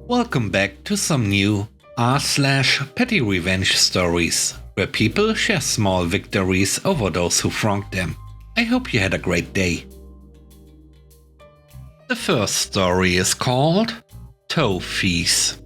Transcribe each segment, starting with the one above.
Welcome back to some new r/PettyRevenge stories, where people share small victories over those who wronged them. I hope you had a great day. The first story is called Tow Fees.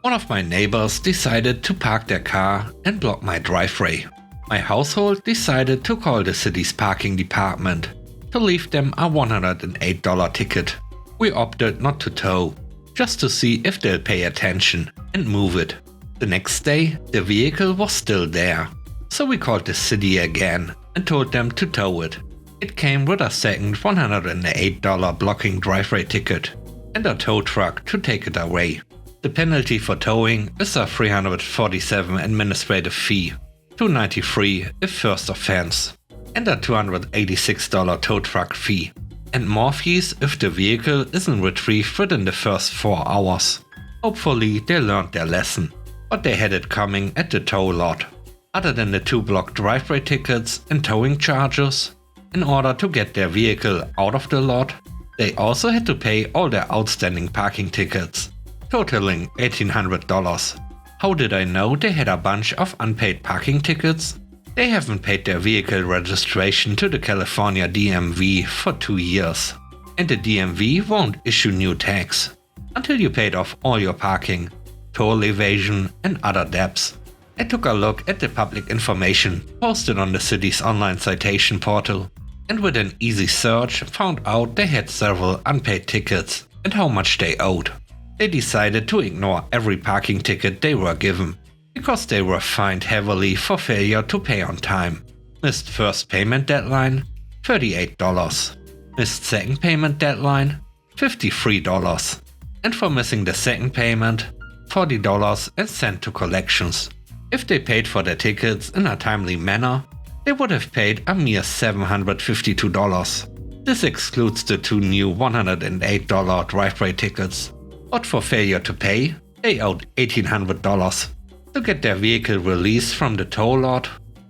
One of my neighbors decided to park their car and block my driveway. My household decided to call the city's parking department to leave them a $108 ticket. We opted not to tow, just to see if they'll pay attention and move it. The next day, the vehicle was still there, so we called the city again and told them to tow it. It came with a second $108 blocking driveway ticket and a tow truck to take it away. The penalty for towing is a $347 administrative fee, $293 if first offense, and a $286 tow truck fee, and more fees if the vehicle isn't retrieved within the first 4 hours. Hopefully they learned their lesson, but they had it coming at the tow lot. Other than the 2 blocked driveway tickets and towing charges, in order to get their vehicle out of the lot, they also had to pay all their outstanding parking tickets, totaling $1,800. How did I know they had a bunch of unpaid parking tickets? They haven't paid their vehicle registration to the California DMV for 2 years, and the DMV won't issue new tags until you paid off all your parking, toll evasion and other debts. I took a look at the public information posted on the city's online citation portal, and with an easy search found out they had several unpaid tickets and how much they owed. They decided to ignore every parking ticket they were given, because they were fined heavily for failure to pay on time. Missed first payment deadline, $38. Missed second payment deadline, $53. And for missing the second payment, $40 and sent to collections. If they paid for their tickets in a timely manner, they would have paid a mere $752. This excludes the 2 new $108 driveway tickets. But for failure to pay, they owed $1,800. To get their vehicle released from the tow lot,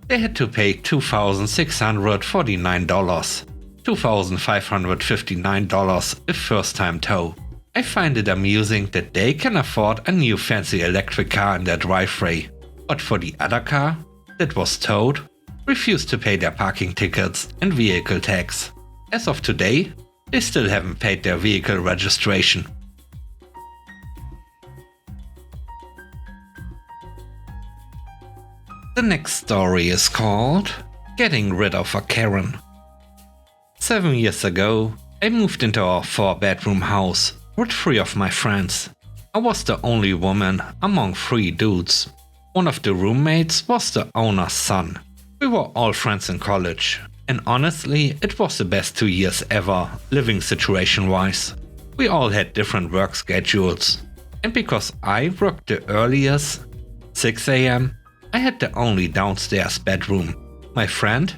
they had to pay $2,649, $2,559 if first time tow. I find it amusing that they can afford a new fancy electric car in their driveway, but for the other car that was towed, refused to pay their parking tickets and vehicle tax. As of today, they still haven't paid their vehicle registration. The next story is called Getting Rid of a Karen. 7 years ago, I moved into our 4-bedroom house with 3 of my friends. I was the only woman among 3 dudes. One of the roommates was the owner's son. We were all friends in college, and honestly, it was the best 2 years ever, living situation-wise. We all had different work schedules, and because I worked the earliest, 6 AM, I had the only downstairs bedroom. My friend,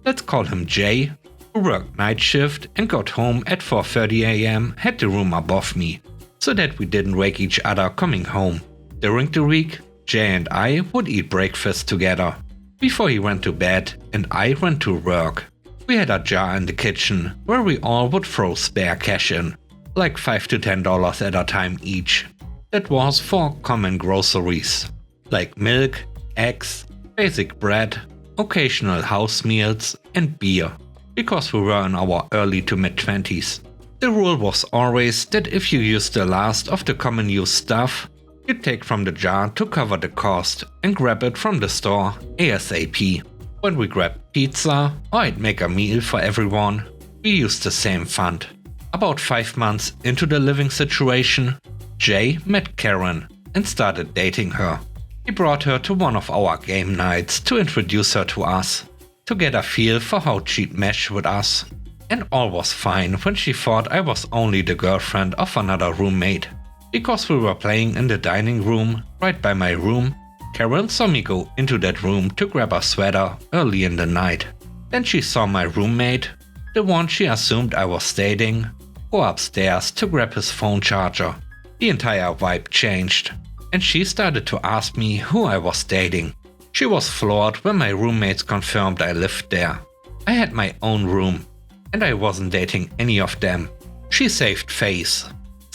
let's call him Jay, who worked night shift and got home at 4:30 AM, had the room above me, so that we didn't wake each other coming home. During the week, Jay and I would eat breakfast together before he went to bed and I went to work. We had a jar in the kitchen where we all would throw spare cash in, like $5 to $10 at a time each. That was for common groceries, like milk, eggs, basic bread, occasional house meals and beer, because we were in our early to mid-20s. The rule was always that if you used the last of the common use stuff, you'd take from the jar to cover the cost and grab it from the store ASAP. When we grabbed pizza or I'd make a meal for everyone, we used the same fund. About 5 months into the living situation, Jay met Karen and started dating her. He brought her to one of our game nights to introduce her to us, to get a feel for how she'd mesh with us. And all was fine when she thought I was only the girlfriend of another roommate. Because we were playing in the dining room right by my room, Karen saw me go into that room to grab a sweater early in the night. Then she saw my roommate, the one she assumed I was dating, go upstairs to grab his phone charger. The entire vibe changed, and she started to ask me who I was dating. She was floored when my roommates confirmed I lived there. I had my own room, and I wasn't dating any of them. She saved face,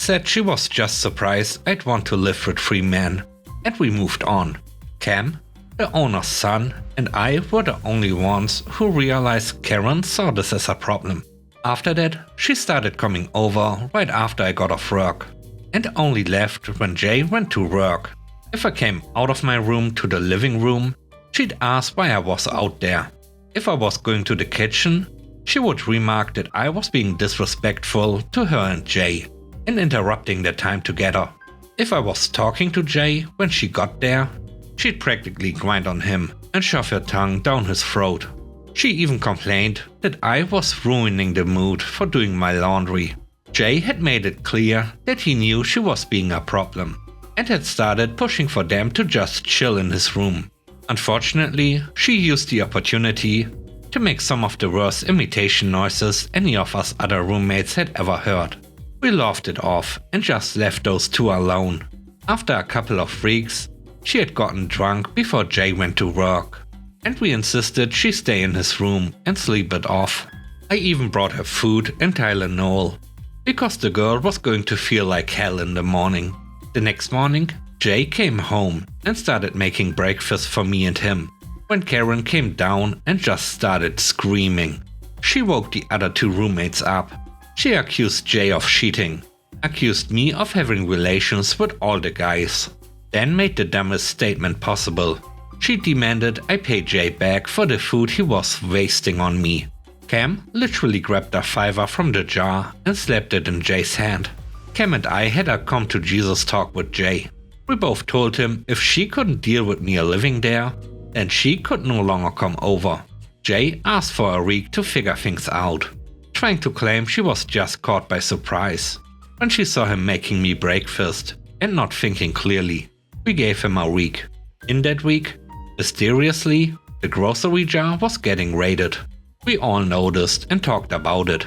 said she was just surprised I'd want to live with 3 men, and we moved on. Cam, the owner's son, and I were the only ones who realized Karen saw this as a problem. After that, she started coming over right after I got off work, and only left when Jay went to work. If I came out of my room to the living room, she'd ask why I was out there. If I was going to the kitchen, she would remark that I was being disrespectful to her and Jay and interrupting their time together. If I was talking to Jay when she got there, she'd practically grind on him and shove her tongue down his throat. She even complained that I was ruining the mood for doing my laundry. Jay had made it clear that he knew she was being a problem and had started pushing for them to just chill in his room. Unfortunately, she used the opportunity to make some of the worst imitation noises any of us other roommates had ever heard. We laughed it off and just left those two alone. After a couple of weeks, she had gotten drunk before Jay went to work, and we insisted she stay in his room and sleep it off. I even brought her food and Tylenol, because the girl was going to feel like hell in the morning. The next morning, Jay came home and started making breakfast for me and him, when Karen came down and just started screaming. She woke the other 2 roommates up. She accused Jay of cheating, accused me of having relations with all the guys, then made the dumbest statement possible. She demanded I pay Jay back for the food he was wasting on me. Cam literally grabbed a $5 from the jar and slapped it in Jay's hand. Cam and I had a come to Jesus talk with Jay. We both told him if she couldn't deal with me living there, then she could no longer come over. Jay asked for a week to figure things out, trying to claim she was just caught by surprise when she saw him making me breakfast and not thinking clearly. We gave him a week. In that week, mysteriously, the grocery jar was getting raided. We all noticed and talked about it.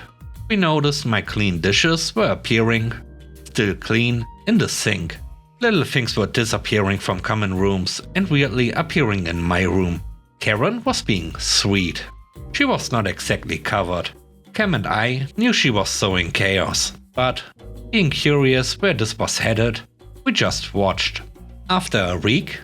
We noticed my clean dishes were appearing, still clean, in the sink. Little things were disappearing from common rooms and weirdly appearing in my room. Karen was being sweet. She was not exactly covered. Cam and I knew she was sowing chaos, but being curious where this was headed, we just watched. After a week,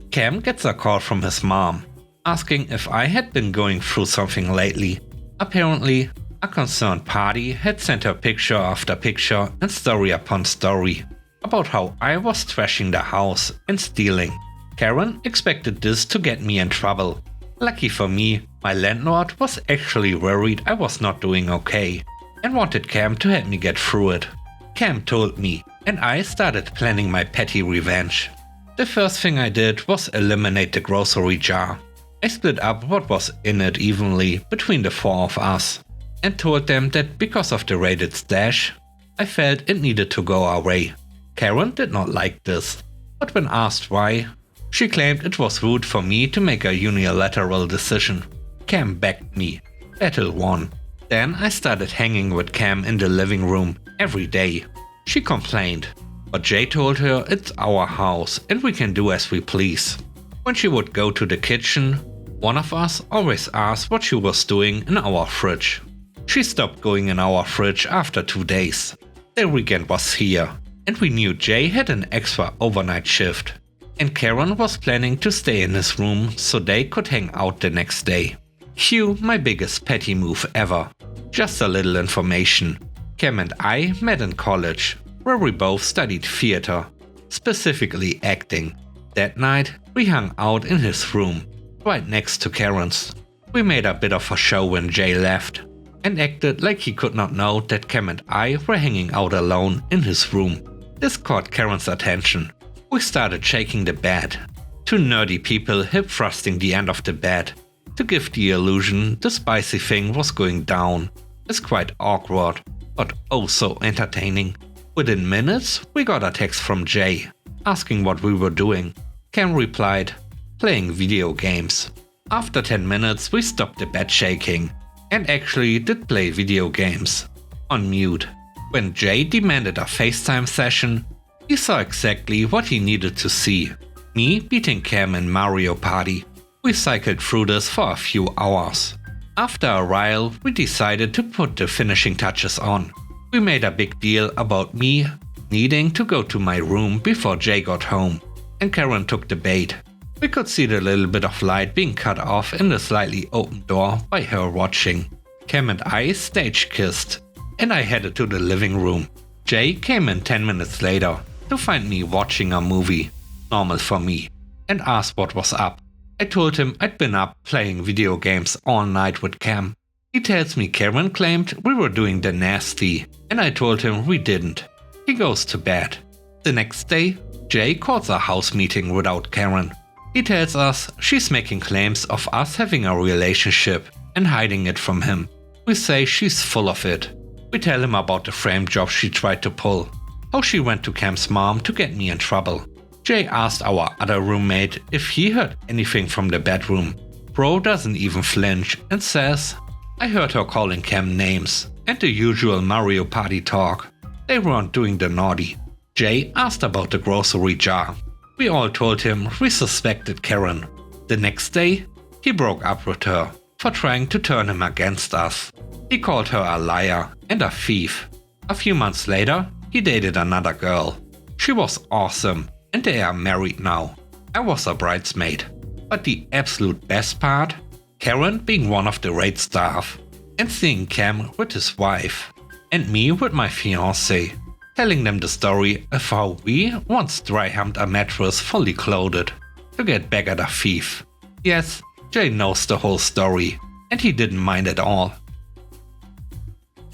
Cam gets a call from his mom, asking if I had been going through something lately. Apparently, a concerned party had sent her picture after picture and story upon story about how I was trashing the house and stealing. Karen expected this to get me in trouble. Lucky for me, my landlord was actually worried I was not doing okay and wanted Cam to help me get through it. Cam told me, and I started planning my petty revenge. The first thing I did was eliminate the grocery jar. I split up what was in it evenly between the 4 of us and told them that because of the raided stash, I felt it needed to go away. Karen did not like this, but when asked why, she claimed it was rude for me to make a unilateral decision. Cam backed me. Battle won. Then I started hanging with Cam in the living room every day. She complained, but Jay told her it's our house and we can do as we please. When she would go to the kitchen, one of us always asked what she was doing in our fridge. She stopped going in our fridge after 2 days. The weekend was here, and we knew Jay had an extra overnight shift, and Karen was planning to stay in his room so they could hang out the next day. Cue my biggest petty move ever. Just a little information. Cam and I met in college, where we both studied theater, specifically acting. That night, we hung out in his room, right next to Karen's. We made a bit of a show when Jay left, and acted like he could not know that Cam and I were hanging out alone in his room. This caught Karen's attention. We started shaking the bed. 2 nerdy people hip thrusting the end of the bed to give the illusion the spicy thing was going down. It's quite awkward, but oh so entertaining. Within minutes, we got a text from Jay, asking what we were doing. Cam replied, playing video games. After 10 minutes, we stopped the bed shaking, and actually did play video games. On mute. When Jay demanded a FaceTime session, he saw exactly what he needed to see. Me beating Cam in Mario Party. We cycled through this for a few hours. After a while, we decided to put the finishing touches on. We made a big deal about me needing to go to my room before Jay got home, and Karen took the bait. We could see the little bit of light being cut off in the slightly open door by her watching. Cam and I stage kissed, and I headed to the living room. Jay came in 10 minutes later to find me watching a movie, normal for me, and asked what was up. I told him I'd been up playing video games all night with Cam. He tells me Karen claimed we were doing the nasty, and I told him we didn't. He goes to bed. The next day, Jay calls a house meeting without Karen. He tells us she's making claims of us having a relationship and hiding it from him. We say she's full of it. We tell him about the frame job she tried to pull, how she went to Cam's mom to get me in trouble. Jay asked our other roommate if he heard anything from the bedroom. Bro doesn't even flinch and says, I heard her calling Cam names and the usual Mario Party talk. They weren't doing the naughty. Jay asked about the grocery jar. We all told him we suspected Karen. The next day, he broke up with her for trying to turn him against us. He called her a liar and a thief. A few months later, he dated another girl. She was awesome and they are married now. I was a bridesmaid. But the absolute best part? Karen being one of the raid staff and seeing Cam with his wife and me with my fiancé, telling them the story of how we once dry humped a mattress fully clothed to get back at a thief. Yes, Jay knows the whole story and he didn't mind at all.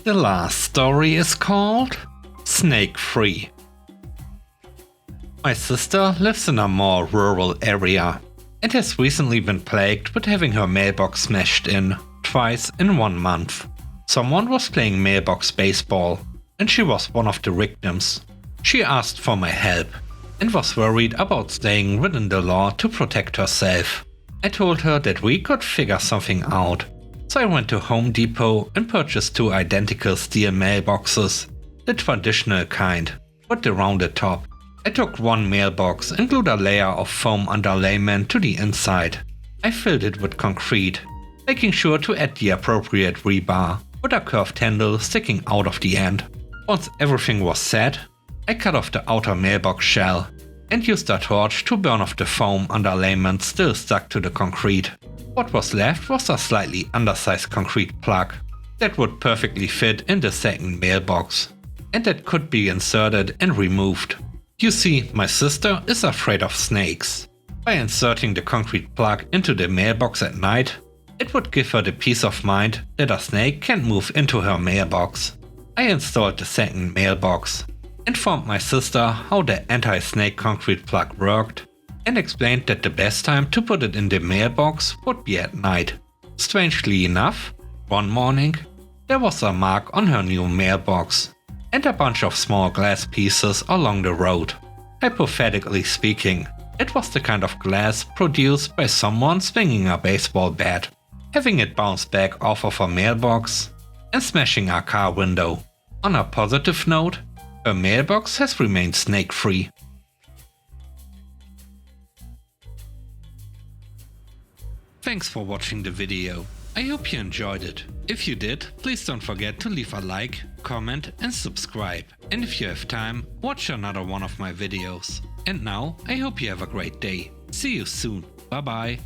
The last story is called Snake Free. My sister lives in a more rural area and has recently been plagued with having her mailbox smashed in twice in 1 month. Someone was playing mailbox baseball and she was one of the victims. She asked for my help and was worried about staying within the law to protect herself. I told her that we could figure something out. So I went to Home Depot and purchased 2 identical steel mailboxes, the traditional kind, with the rounded top. I took one mailbox and glued a layer of foam underlayment to the inside. I filled it with concrete, making sure to add the appropriate rebar, with a curved handle sticking out of the end. Once everything was set, I cut off the outer mailbox shell and used a torch to burn off the foam underlayment still stuck to the concrete. What was left was a slightly undersized concrete plug that would perfectly fit in the second mailbox, and that could be inserted and removed. You see, my sister is afraid of snakes. By inserting the concrete plug into the mailbox at night, it would give her the peace of mind that a snake can't move into her mailbox. I installed the second mailbox, informed my sister how the anti-snake concrete plug worked, and explained that the best time to put it in the mailbox would be at night. Strangely enough, one morning, there was a mark on her new mailbox and a bunch of small glass pieces along the road. Hypothetically speaking, it was the kind of glass produced by someone swinging a baseball bat, having it bounce back off of a mailbox, and smashing a car window. On a positive note, her mailbox has remained snake-free. Thanks for watching the video. I hope you enjoyed it. If you did, please don't forget to leave a like, comment and subscribe. And if you have time, watch another one of my videos. And now, I hope you have a great day. See you soon. Bye bye.